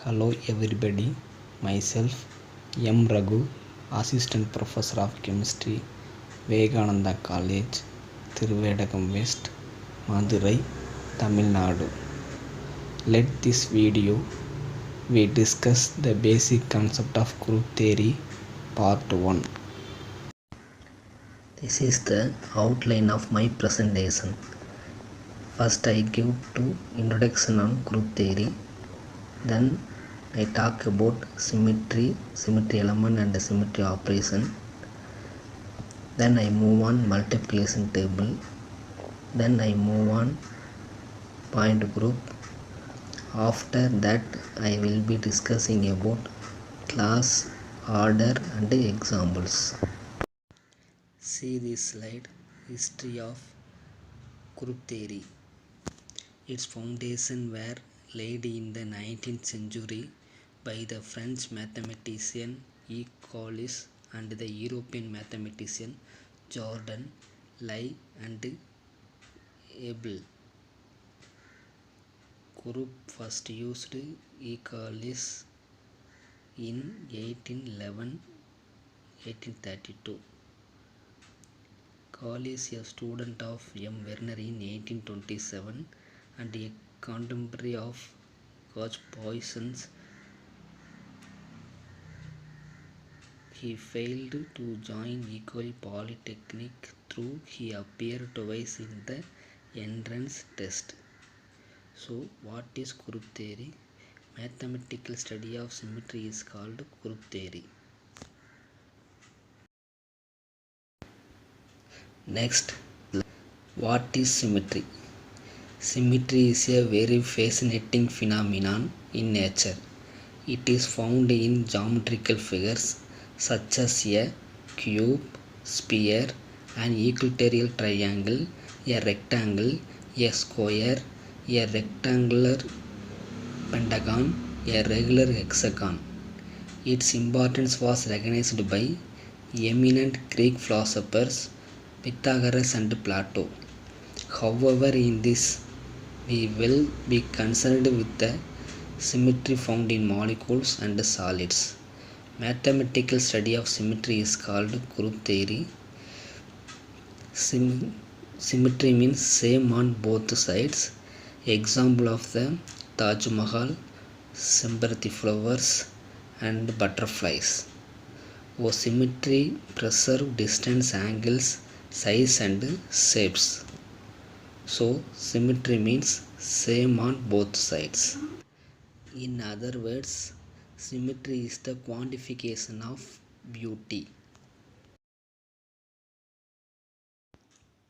Hello everybody, myself M. Raghu, Assistant Professor of Chemistry, Vivekananda College, Thiruvedagam West, Madurai, Tamil Nadu. Let this video we discuss the basic concept of group theory, part 1. This is the outline of my presentation. First I give two introduction on group theory. Then I talk about symmetry element and symmetry operation. Then I move on multiplication table. Then I move on point group. After that I will be discussing about class, order and examples. See this slide, history of group theory. Its foundations were laid in the 19th century by the French mathematician E. Collis and the European mathematician Jordan, Lie and Abel. Group first used E. Collis in 1832. Collis, a student of M. Werner in 1827 and a contemporary of George Poisson, he failed to join Ecole Polytechnique though he appeared twice in the entrance test. So, what is group theory? Mathematical study of symmetry is called group theory. Next, what is symmetry? Symmetry is a very fascinating phenomenon in nature. It is found in geometrical figures such as a cube, sphere, an equilateral triangle, a rectangle, a square, a rectangular pentagon, a regular hexagon. Its importance was recognized by eminent Greek philosophers Pythagoras and Plato. However, in this we will be concerned with the symmetry found in molecules and solids. Mathematical study of symmetry is called group theory. Symmetry means same on both sides. Example of the Taj Mahal, Sembarati flowers and butterflies. Symmetry preserve distance, angles, size and shapes. So symmetry means same on both sides. In other words, symmetry is the quantification of beauty.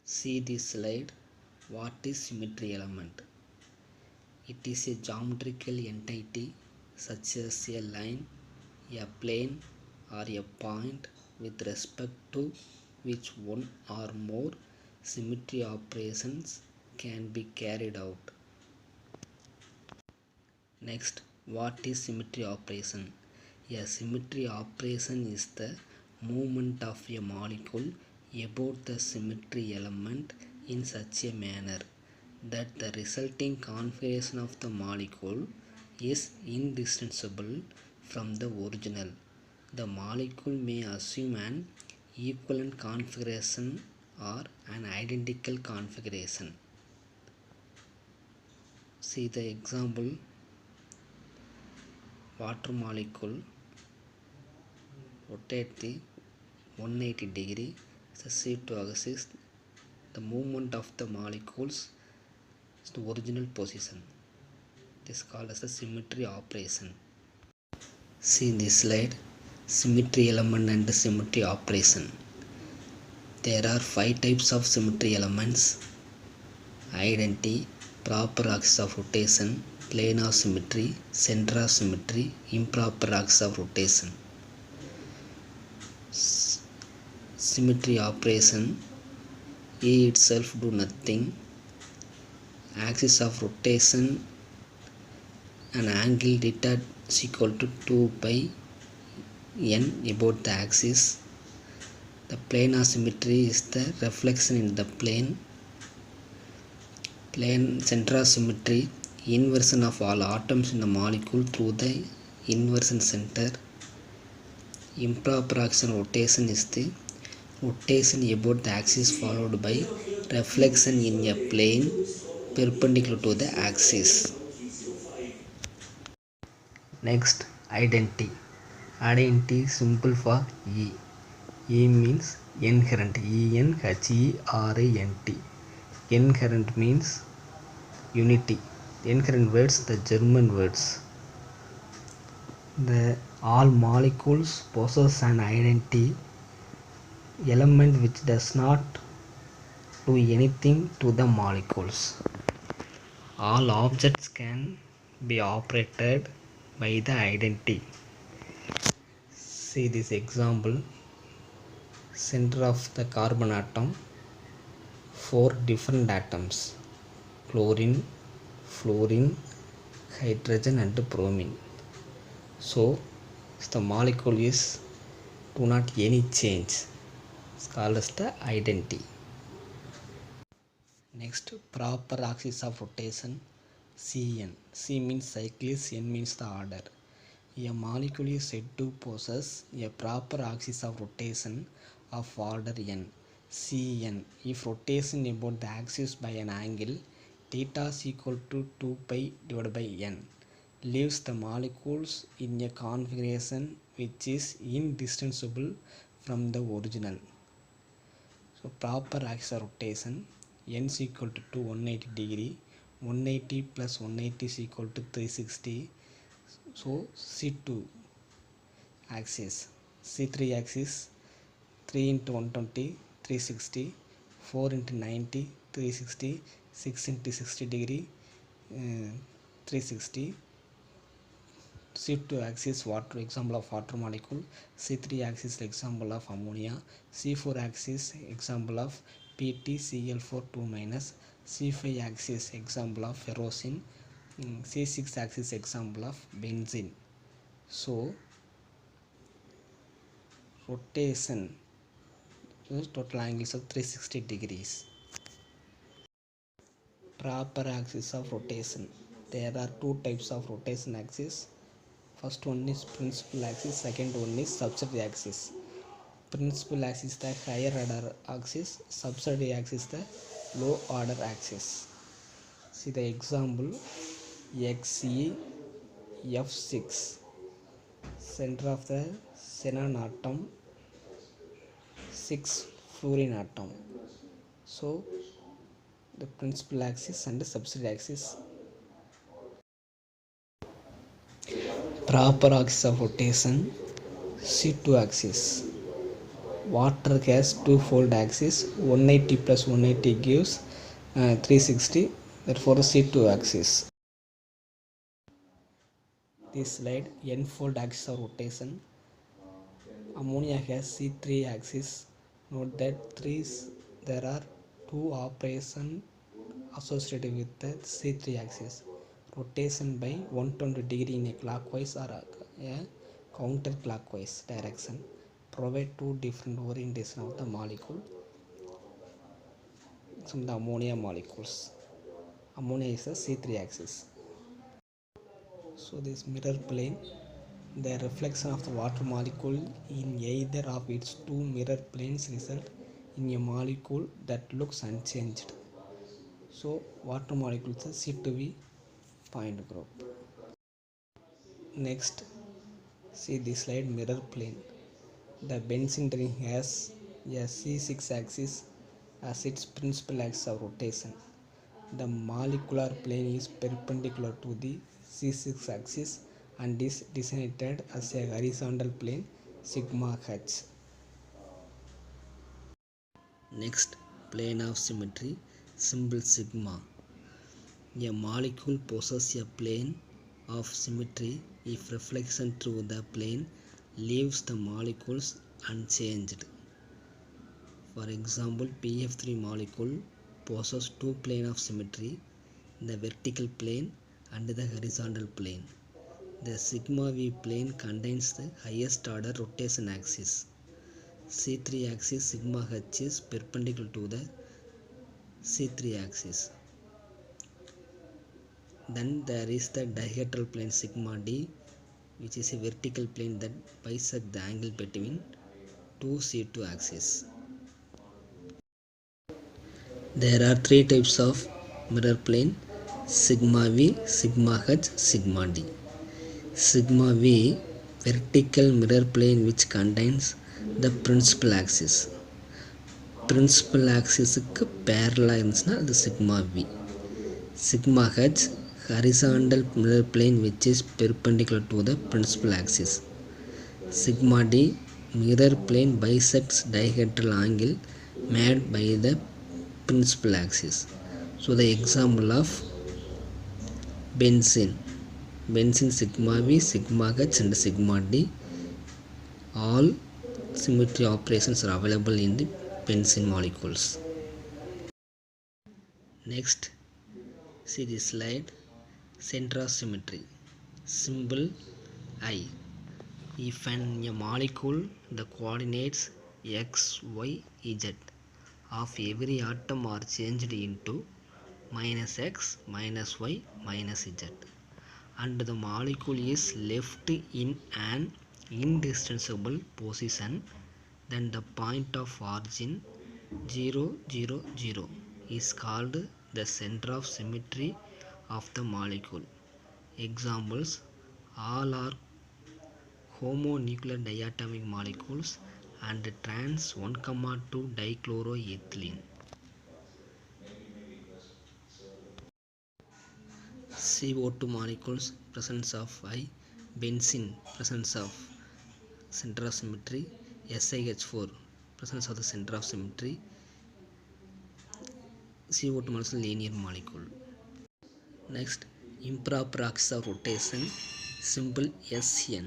See this slide. What is symmetry element? It is a geometrical entity such as a line, a plane or a point with respect to which one or more symmetry operations can be carried out. Next, what is symmetry operation? A symmetry operation is the movement of a molecule about the symmetry element in such a manner that the resulting configuration of the molecule is indistinguishable from the original. The molecule may assume an equivalent configuration or an identical configuration. See the example. Water molecule rotate the 180 degree successive to axis. The movement of the molecules is the original position. It is called as a symmetry operation. See this slide, symmetry element and symmetry operation. There are 5 types of symmetry elements: identity, proper axis of rotation, plane of symmetry, center of symmetry, improper axis of rotation. Symmetry operation, A itself do nothing. Axis of rotation, an angle theta is equal to 2 by n about the axis. The plane of symmetry is the reflection in the plane. Center of symmetry inversion of all atoms in the molecule through the inversion center. Improper action rotation is the rotation about the axis followed by reflection in a plane perpendicular to the axis. Next, identity. Identity is simple for E. E means inherent. E-N-H-E-R-A-N-T. Inherent means unity. Inherent words, the German words. The all molecules possess an identity element which does not do anything to the molecules. All objects can be operated by the identity. See this example. Center of the carbon atom, 4 different atoms: chlorine, fluorine, hydrogen and bromine. So the molecule is do not any change. It's called as the identity. Next, proper axis of rotation, Cn. C means cycles, N means the order. A molecule is said to possess a proper axis of rotation of order n. Cn. If rotation about the axis by an angle theta is equal to 2 pi divided by n, leaves the molecules in a configuration which is indistinguishable from the original. So proper axis of rotation, n is equal to 180 degree, 180 plus 180 is equal to 360. So C2 axis, C3 axis, 3 into 120, 360, 4 into 90, 360, 6 into 60 degree, 360. C2 axis water, example of water molecule. C3 axis example of ammonia. C4 axis example of PtCl4 2 minus. C5 axis example of ferrocene. C6 axis example of benzene. So rotation, total angles of 360 degrees. Proper axis of rotation. There are two types of rotation axis. First one is principal axis, second one is subsidiary axis. Principal axis the higher order axis, subsidiary axis the low order axis. See the example, XeF6, center of the xenon atom, 6 fluorine atom. So the principal axis and the subsidiary axis. Proper axis of rotation, C2 axis. Water has two-fold axis, 180 plus 180 gives 360, therefore C2 axis. This slide, n-fold axis of rotation. Ammonia has C3 axis. Note that there are two operations associated with the C3 axis. Rotation by 120 degree in a clockwise or a counterclockwise direction provide two different orientation of the molecule. Some of the ammonia molecules. Ammonia is a C3 axis. So this mirror plane, the reflection of the water molecule in either of its two mirror planes result in a molecule that looks unchanged. So water molecule is a C2V point group. Next, see this slide, mirror plane. The benzene ring has a C6 axis as its principal axis of rotation. The molecular plane is perpendicular to the C6 axis and is designated as a horizontal plane sigma h. Next, plane of symmetry, symbol sigma. A molecule possesses a plane of symmetry if reflection through the plane leaves the molecules unchanged. For example, PF3 molecule possesses two planes of symmetry, the vertical plane and the horizontal plane. The sigma V plane contains the highest order rotation axis. C3 axis sigma h is perpendicular to the C3 axis. Then there is the dihedral plane sigma d, which is a vertical plane that bisects the angle between two C2 axes. There are three types of mirror plane: sigma v, sigma h, sigma d. Sigma v, vertical mirror plane which contains the principal axis. Principal axis க்கு parallel இருந்துச்சுன்னா அது sigma v. Sigma h, horizontal mirror plane which is perpendicular to the principal axis. Sigma d, mirror plane bisects dihedral angle made by the principal axis. So the example of benzene sigma v, sigma h and sigma d, all symmetry operations are available in the benzene molecules. Next, see this slide. Center of symmetry, symbol I. If in a molecule the coordinates x, y, z of every atom are changed into minus x, minus y, minus z, and the molecule is left in an indispensable position, then the point of origin 0, 0, 0 is called the center of symmetry of the molecule. Examples: all are homonuclear diatomic molecules and trans 1,2 dichloroethylene. CO2 molecules, presence of I. Benzene, presence of center of symmetry. SiH4, presence of the center of symmetry. CO2 molecule, linear molecule. Next, improper axis of rotation, symbol SN.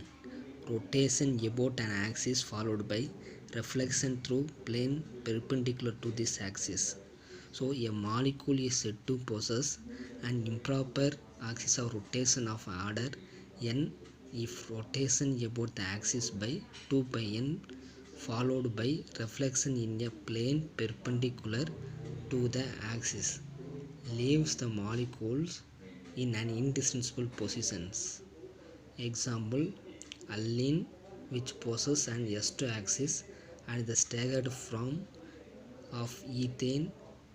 Rotation about an axis followed by reflection through plane perpendicular to this axis. So a molecule is said to possess an improper axis of rotation of order n if rotation about the axis by 2 pi n followed by reflection in a plane perpendicular to the axis leaves the molecules in an indispensable positions. Example: allene, which possesses an S2 axis, and the staggered form of ethane,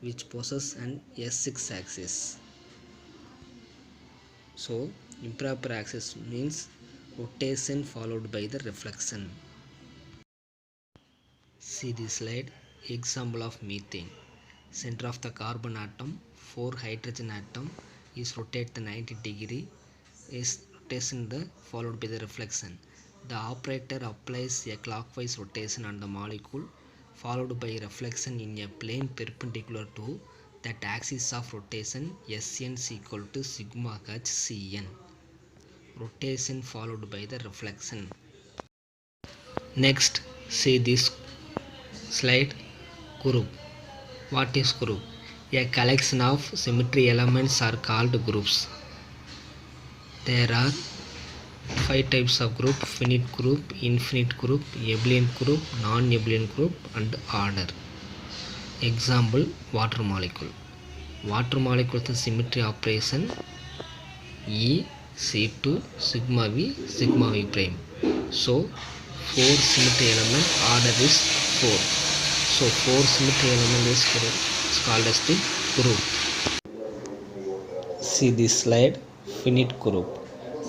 which possesses an S6 axis. So improper axis means rotation followed by the reflection. See this slide. Example of methane. Center of the carbon atom, 4 hydrogen atom is rotated 90 degree, is rotation followed by the reflection. The operator applies a clockwise rotation on the molecule followed by reflection in a plane perpendicular to that axis of rotation. Sn is equal to sigma h Cn. Rotation followed by the reflection. Next, see this slide. Group. What is group? A collection of symmetry elements are called groups. There are 5 types of group: finite group, infinite group, abelian group, non-abelian group, and order. Example: water molecule. Water molecule is symmetry operation E C2 sigma v sigma v prime. So 4 symmetry element, order is 4. So 4 symmetry element is called as the group. See this slide. Finite group.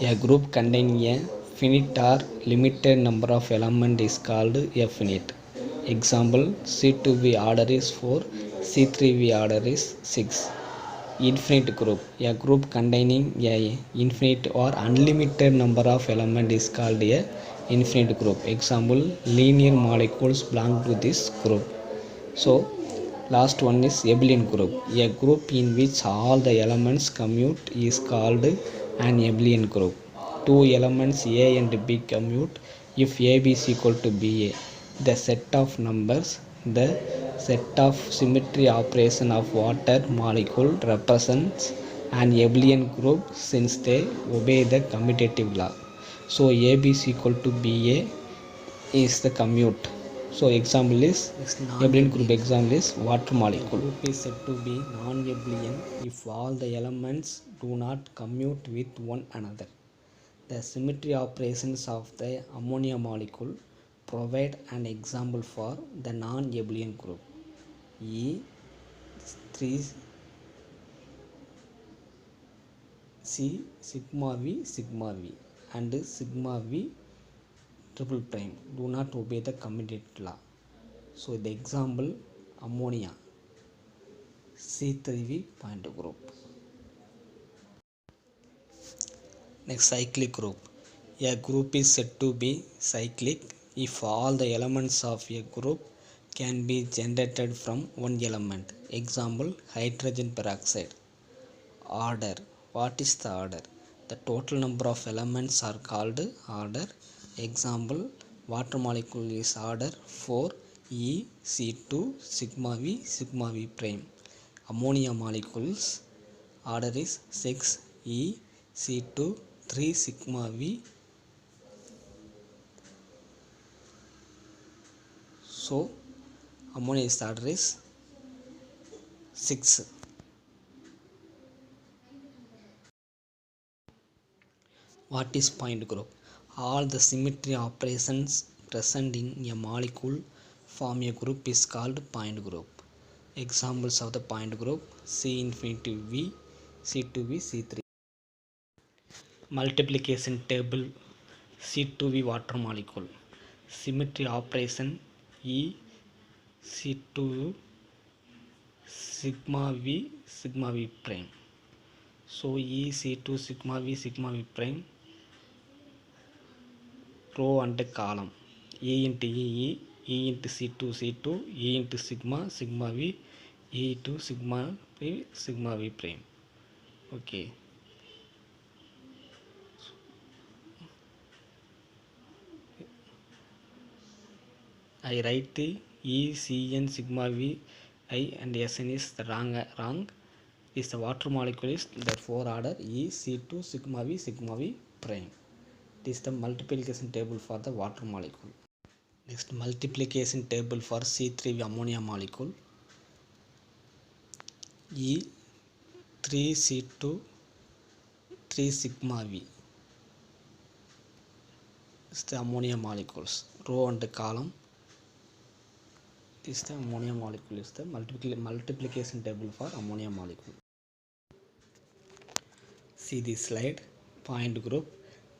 A group containing a finite or limited number of elements is called a finite. Example: C2v order is 4, C3v order is 6. Infinite group. A group containing a infinite or unlimited number of elements is called a infinite group. Example: linear molecules belong to this group. So last one is abelian group. A group in which all the elements commute is called an abelian group. 2 elements A and B commute if AB is equal to BA. The set of numbers, the set of symmetry operation of water molecule represents an abelian group since they obey the commutative law. So AB is equal to BA is the commute. So example is Next, abelian group. non-abelian. Example is water A molecule. group is said to be non-abelian if all the elements do not commute with one another. The symmetry operations of the ammonia molecule provide an example for the non-abelian group. E3C sigma V and sigma V triple prime do not obey the commutative law. So the example ammonia C3V point group. Next, cyclic group. A group is said to be cyclic if all the elements of a group can be generated from one element. Example, hydrogen peroxide. Order. What is the order? The total number of elements are called order. Example, water molecule is order 4 EC2 sigma V prime. Ammonia molecules order is 6 EC2 3 sigma V. So ammonia's order is 6. What is point group? All the symmetry operations present in a molecule form a group is called point group. Examples of the point group: C infinity V, C2V, C3. Multiplication table: C2V water molecule. Symmetry operation E C2 sigma V prime. So E C2 sigma V prime, row and column. E into E into C2, E into sigma V, E to sigma V prime. Okay. I write the E, Cn, sigma V, I and Sn is the wrong. Is the water molecule is therefore order E, C2, sigma V prime. This is the multiplication table for the water molecule. Next, multiplication table for C3 ammonia molecule. E 3C2 3 sigma V is the ammonia molecules, row and column. This is the ammonia molecule is the multiplication table for ammonia molecule. See this slide. Point group,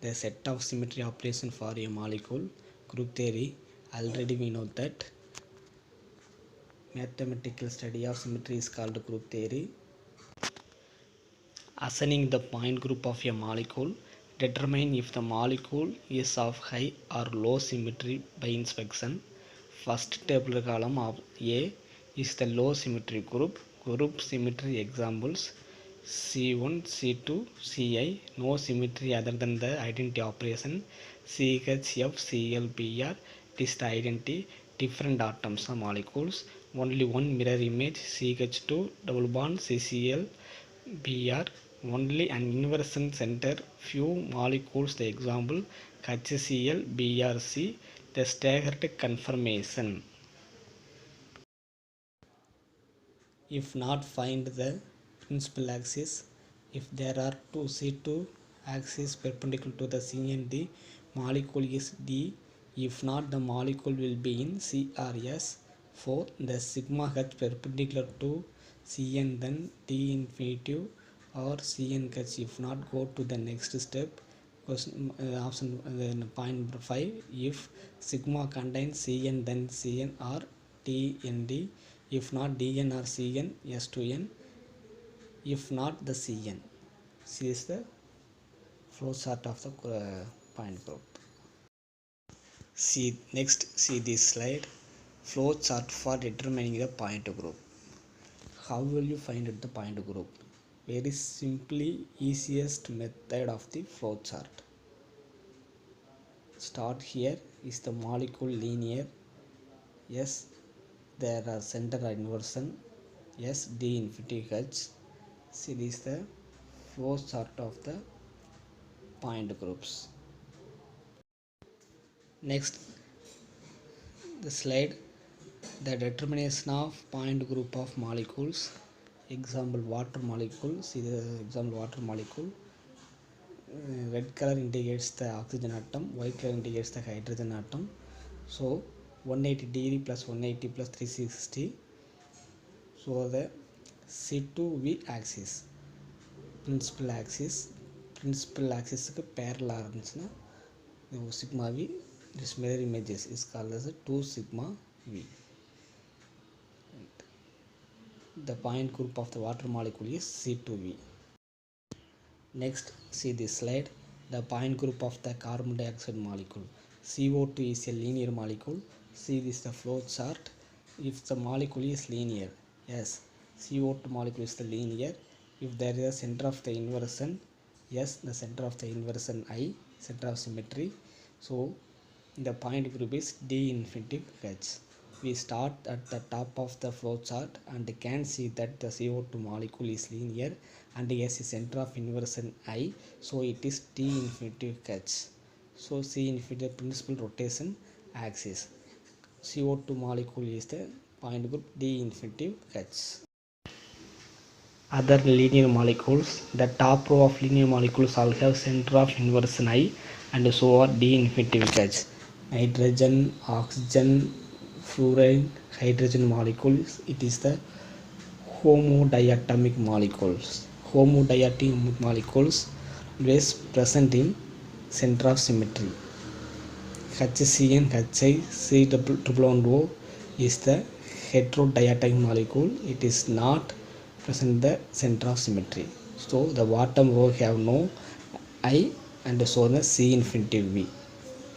the set of symmetry operation for a molecule. Group theory, already we know that mathematical study of symmetry is called group theory. Assigning the point group of a molecule, determine if the molecule is of high or low symmetry by inspection. First table column of A is the low symmetry group. Group symmetry examples: C1, C2, Ci, no symmetry other than the identity operation. CHF, Cl, Br, it is the identity. Different atoms of molecules, only one mirror image. CH2 double bond, CCl, Br, only an inversion center, few molecules. The example, HCl, BrC, the staggered conformation. If not, find the principal axis. If there are two C2 axes perpendicular to the Cn, the molecule is D. If not, the molecule will be in CRS. 4. The sigma H perpendicular to Cn, then D infinitive or Cn H. If not, go to the next step. Option point 5. If sigma contains Cn, then Cn or TND. If not, Dn or Cn, S2n. If not, the Cn. This is the flow chart of the point group. See this slide. Flow chart for determining the point group. How will you find out the point group? Very simply, easiest method of the flow chart. Start here. Is the molecule linear? Yes. There are center inversion. Yes. D infinity H. See, this is the flow chart of the point groups. Next, the slide, the determination of point group of molecules. Example water molecule. See the example water molecule. Red color indicates the oxygen atom, white color indicates the hydrogen atom. So 180 degree plus 180 plus 360. So the C2V axis, principal axis க்கு parallel இருந்துச்சுன்னா sigma v, this mirror images is called as 2 sigma v. The point group of the water molecule is C2V. Next, see this slide. The point group of the carbon dioxide molecule. CO2 is a linear molecule. See this the flow chart. If the molecule is linear, yes, CO2 molecule is the linear. If there is a center of the inversion, yes, the center of the inversion I, center of symmetry. So the point group is D infinitive H. We start at the top of the flow chart and can see that the CO2 molecule is linear and has a center of inversion I, so it is D infinitive H. So C infinitive principal rotation axis. CO2 molecule is the point group D infinitive H. Other linear molecules, the top row of linear molecules all have center of inversion I and so are D infinitive H. Nitrogen, oxygen, fluorine, hydrogen molecules, it is the homodiatomic molecules. Homodiatomic molecules is present in center of symmetry. HCN, HI, C-double-O is the heterodiatomic molecule. It is not present in the center of symmetry. So the bottom row have no I and so the C infinitive V.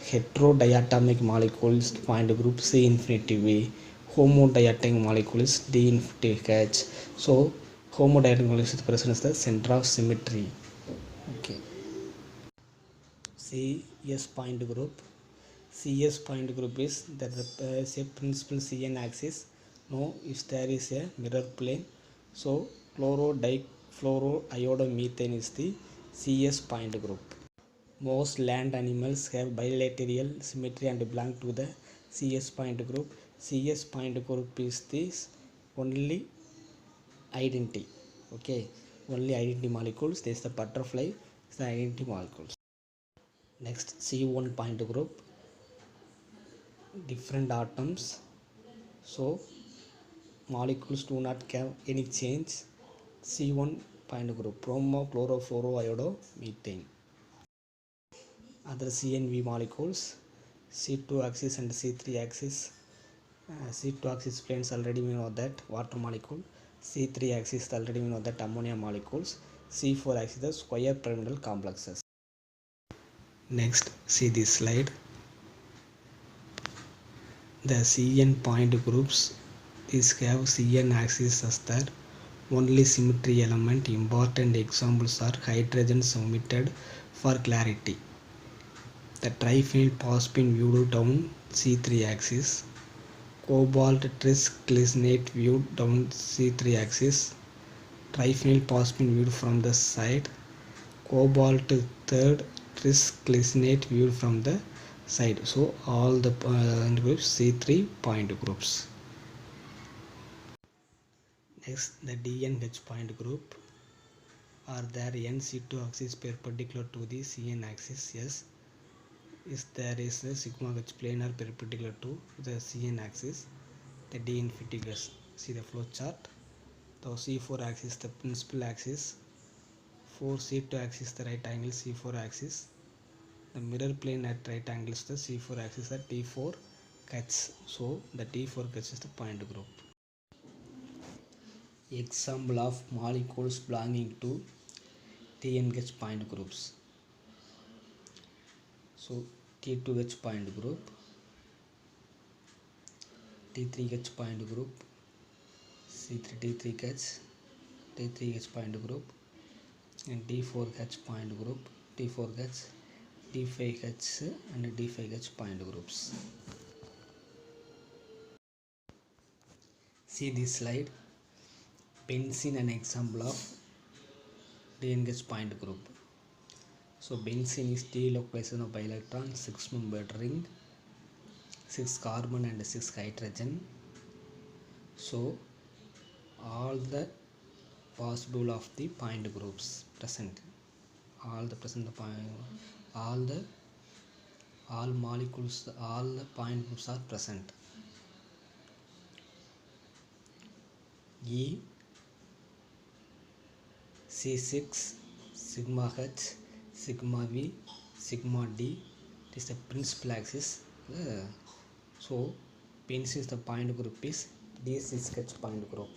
Heterodiatomic molecules point group C infinitive V. Homodiatomic molecules D infinitive H. So homodiatomic molecules present in the center of symmetry. Okay. CS point group. CS point group is that there is a principal CN axis. No, if there is a mirror plane. So chloro-difluoroiodomethane is the CS point group. Most land animals have bilateral symmetry and belong to the CS point group. CS point group is this only identity. Okay, only identity molecules. This is the butterfly, is the identity molecules. Next, C1 point group, different atoms, so molecules do not have any change. C1 point group, bromo chlorofluoroiodomethane. Other CNV molecules, C2 axis and C3 axis. C2 axis planes already we know that water molecule. C3 axis already we know that ammonia molecules. C4 axis the square pyramidal complexes. Next, see this slide. The CN point groups, these have CN axis as their only symmetry element. Important examples are hydrogen omitted for clarity. The triphenyl phosphine viewed down C3 axis. Cobalt trisglycinate viewed down C3 axis. Triphenyl phosphine viewed from the side. Cobalt third trisglycinate viewed from the side. So all the groups C3 point groups. Next, the DNH point group. Are there NC2 axis perpendicular to the CN axis? Yes. Is there is a sigma H planar perpendicular to the CN axis, the D infinitive S. See the flow chart. The C4 axis the principal axis, 4C2 axis the right angle C4 axis, the mirror plane at right angles the C4 axis at T4 H. So the T4 H is the point group. Example of molecules belonging to TNH point groups. So T2H point group, T3H point group, C3T3H, T3H point group, and T4H point group, T4H, T5H and D5H point groups. See this slide. Benzene an example of DNH point group. So benzene is delocalization of pi electron, 6-membered ring. 6 carbon and 6 hydrogen. So all the possible of the point groups present, all molecules, all the point groups are present. E C6 sigma H sigma V sigma D, it is the principal axis. So since the point group is D6H point group.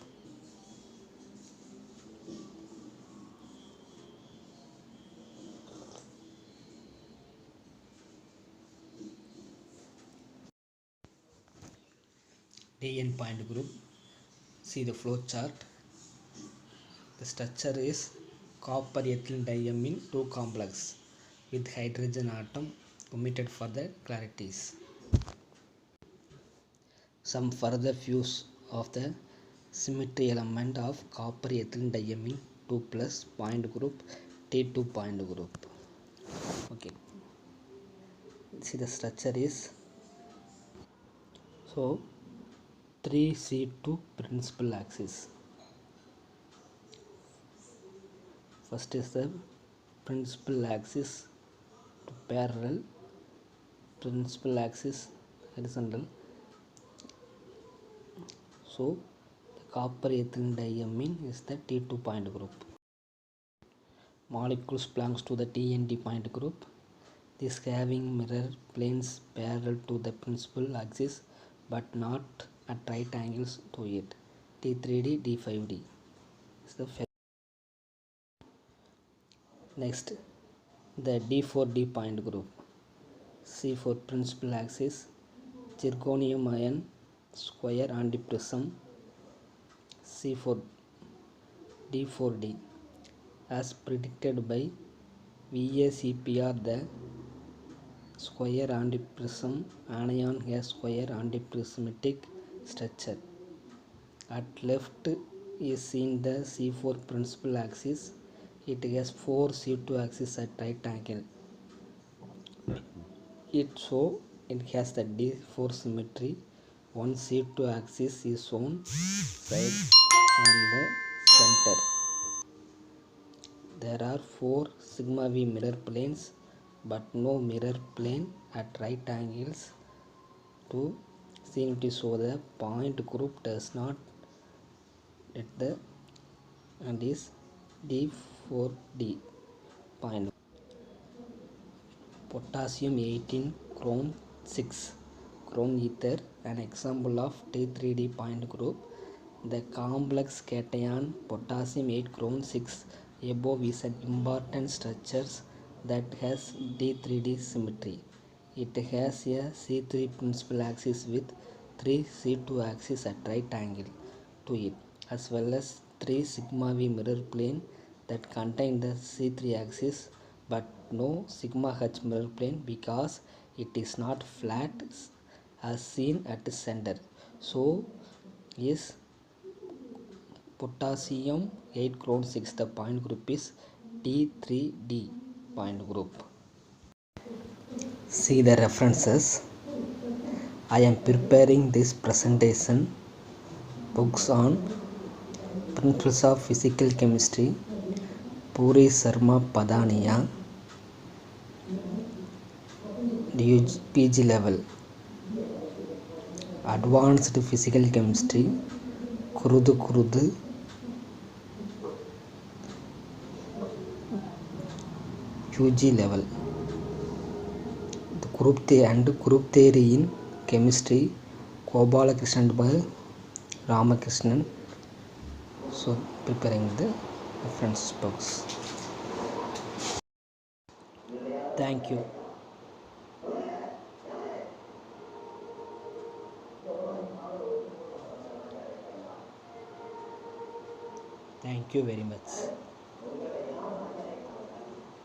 DN point group. See the flow chart. The structure is copper ethylene diamine 2 complex with hydrogen atom omitted for the clarities. Some further views of the symmetry element of copper ethylene diamine 2 plus point group T2 point group. Okay. See the structure is so 3C2 principal axis. First is the principal axis to parallel, principal axis horizontal. So the copper ethylene diamine is the T2 point group. Molecules belongs to the TND point group. This having mirror planes parallel to the principal axis but not at right angles to it. T3D, D5D is the next, the D4D point group. C4 principal axis, zirconium ion square antiprism. C4 D4D as predicted by VACPR, the square antiprism anion has square antiprismatic structure. At left is seen the C4 principal axis. It has 4 C2 axis at right angle. It has the D4 symmetry. One C2 axis is shown side and the center. There are 4 sigma V mirror planes but no mirror plane at right angles to symmetry, so the point group does not at the and is D4D point. Potassium 18 chrome 6 chrome ether, an example of T3D point group. The complex cation potassium 8 chrome 6 above is an important structure that has D3D symmetry. It has a C3 principal axis with 3 C2 axis at right angle to it, as well as 3 sigma V mirror plane that contain the C3 axis but no sigma H mirror plane because it is not flat as seen at the center. So is potassium 8 chrome 6, the point group is T3D point group. See the references. I am preparing this presentation. Books on Principles of Physical Chemistry, Puri Sharma Padania, PG level. Advanced Physical Chemistry, Kurudu, UG level. The group theory in chemistry, Gopalakrishnan by Ramakrishnan. So preparing the reference books. Thank you. Thank you very much.